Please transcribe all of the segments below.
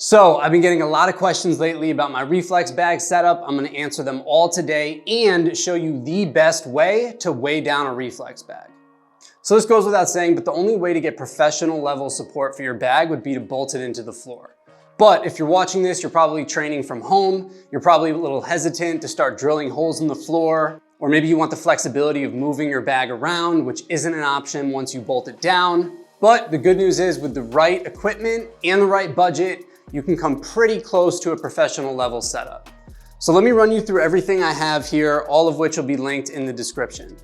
So I've been getting a lot of questions lately about my Reflex Bag setup. I'm gonna answer them all today and show you the best way to weigh down a Reflex Bag. So this goes without saying, but the only way to get professional level support for your bag would be to bolt it into the floor. But if you're watching this, you're probably training from home, you're probably a little hesitant to start drilling holes in the floor, or maybe you want the flexibility of moving your bag around, which isn't an option once you bolt it down. But the good news is with the right equipment and the right budget, you can come pretty close to a professional level setup. So let me run you through everything I have here, all of which will be linked in the description.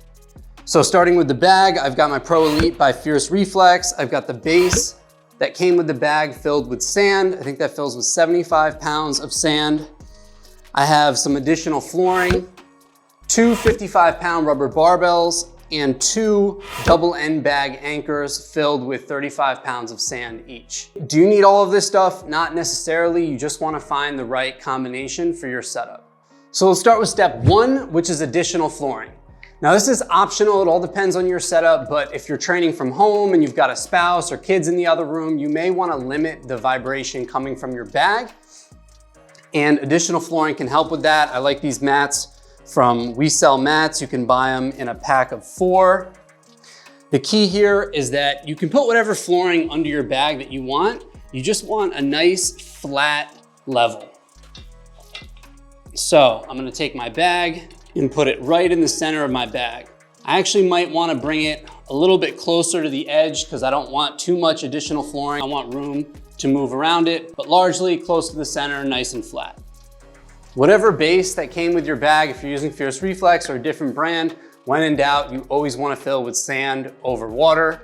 So starting with the bag, I've got my Pro Elite by Fierce Reflex. I've got the base that came with the bag filled with sand. I think that fills with 75 pounds of sand. I have some additional flooring, 2 55-pound rubber barbells, and 2 double end bag anchors filled with 35 pounds of sand each. Do you need all of this stuff? Not necessarily, you just wanna find the right combination for your setup. So let's start with step 1, which is additional flooring. Now this is optional, it all depends on your setup, but if you're training from home and you've got a spouse or kids in the other room, you may wanna limit the vibration coming from your bag, and additional flooring can help with that. I like these mats from We Sell Mats. You can buy them in a pack of 4. The key here is that you can put whatever flooring under your bag that you want. You just want a nice flat level. So I'm gonna take my bag and put it right in the center of my bag. I actually might wanna bring it a little bit closer to the edge because I don't want too much additional flooring. I want room to move around it, but largely close to the center, nice and flat. Whatever base that came with your bag, if you're using Fierce Reflex or a different brand, when in doubt, you always wanna fill with sand over water.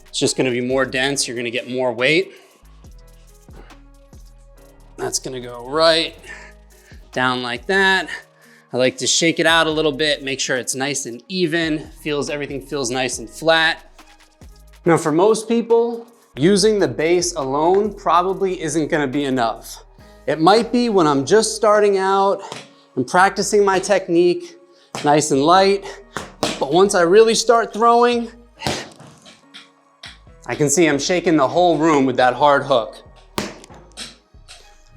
It's just gonna be more dense, you're gonna get more weight. That's gonna go right down like that. I like to shake it out a little bit, make sure it's nice and even, everything feels nice and flat. Now for most people, using the base alone probably isn't gonna be enough. It might be when I'm just starting out and practicing my technique, nice and light, but once I really start throwing, I can see I'm shaking the whole room with that hard hook.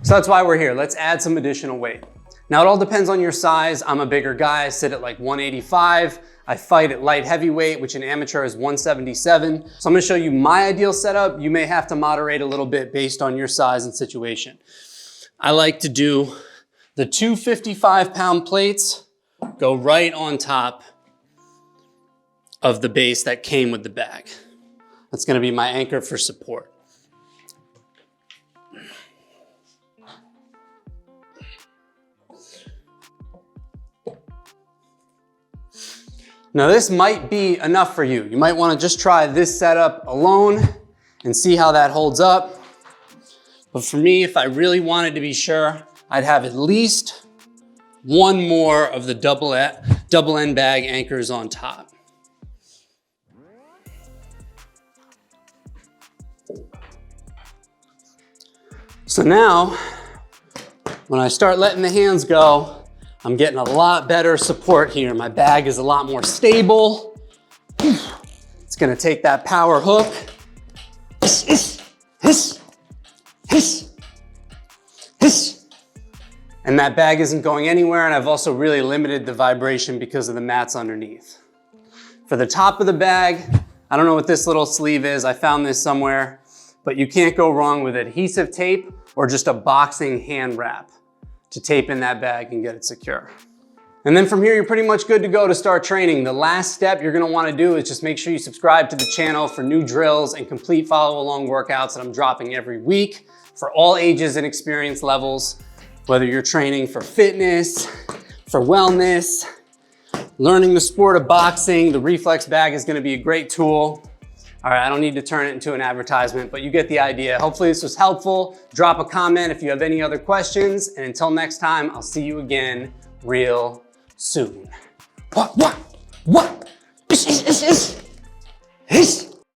So that's why we're here. Let's add some additional weight. Now it all depends on your size. I'm a bigger guy, I sit at like 185. I fight at light heavyweight, which in amateur is 177. So I'm gonna show you my ideal setup. You may have to moderate a little bit based on your size and situation. I like to do the 2 55-pound plates go right on top of the base that came with the bag. That's gonna be my anchor for support. Now this might be enough for you. You might wanna just try this setup alone and see how that holds up. But for me, if I really wanted to be sure, I'd have at least 1 more of the double end bag anchors on top. So now, when I start letting the hands go, I'm getting a lot better support here. My bag is a lot more stable. It's gonna take that power hook. Hiss, hiss, hiss, hiss. And that bag isn't going anywhere, and I've also really limited the vibration because of the mats underneath. For the top of the bag, I don't know what this little sleeve is. I found this somewhere, but you can't go wrong with adhesive tape or just a boxing hand wrap to tape in that bag and get it secure. And then from here, you're pretty much good to go to start training. The last step you're gonna wanna do is just make sure you subscribe to the channel for new drills and complete follow-along workouts that I'm dropping every week for all ages and experience levels, whether you're training for fitness, for wellness, learning the sport of boxing. The Reflex Bag is gonna be a great tool. All right, I don't need to turn it into an advertisement, but you get the idea. Hopefully this was helpful. Drop a comment if you have any other questions. And until next time, I'll see you again real soon. What? This.